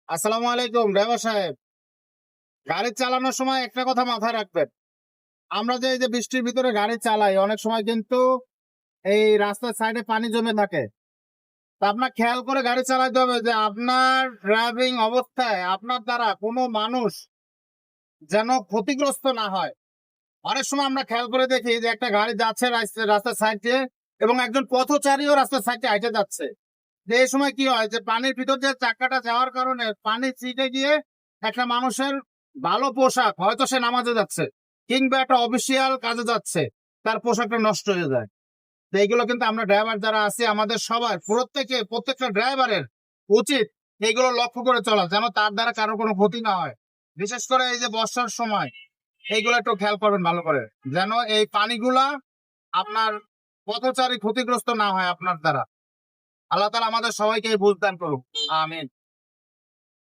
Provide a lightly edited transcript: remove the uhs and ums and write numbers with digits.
আসসালামু আলাইকুম ড্রাইভার সাহেব। গাড়ি চালানোর সময় একটা কথা মাথায় রাখবেন। আমরা যে এই যে বৃষ্টির ভিতরে গাড়ি চালাই অনেক সময় কিন্তু এই রাস্তার সাইডে পানি জমে থাকে। তা আপনার খেয়াল করে গাড়ি চালাতে হবে যে আপনার ড্রাইভিং অবস্থায় আপনার দ্বারা কোনো মানুষ যেন ক্ষতিগ্রস্ত না হয়। অনেক সময় আমরা খেয়াল করে দেখি যে একটা গাড়ি যাচ্ছে রাস্তার সাইড দিয়ে এবং একজন পথচারীও রাস্তার সাইড দিয়ে হাঁটে যাচ্ছে। যে এই সময় কি হয় যে পানির ভিতর দিয়ে চাক্কাটা যাওয়ার কারণে পানি ছিটে গিয়ে একটা মানুষের ভালো পোশাক হয়তো সে নামাজে যাচ্ছে কিংবা একটা অফিসিয়াল কাজে যাচ্ছে, তার পোশাকটা নষ্ট হয়ে যায়। তো এইগুলো কিন্তু আমরা ড্রাইভার যারা আছি আমাদের সবাই প্রত্যেকটা ড্রাইভারের উচিত এইগুলো লক্ষ্য করে চলা যেন তার দ্বারা কারো কোনো ক্ষতি না হয়। বিশেষ করে এই যে বর্ষার সময় এইগুলো একটু খেয়াল করবেন ভালো করে, যেন এই পানিগুলা আপনার পথচারী ক্ষতিগ্রস্ত না হয় আপনার দ্বারা। আল্লাহ তাআলা আমাদের সবাইকে বুঝ দান করুক। আমিন।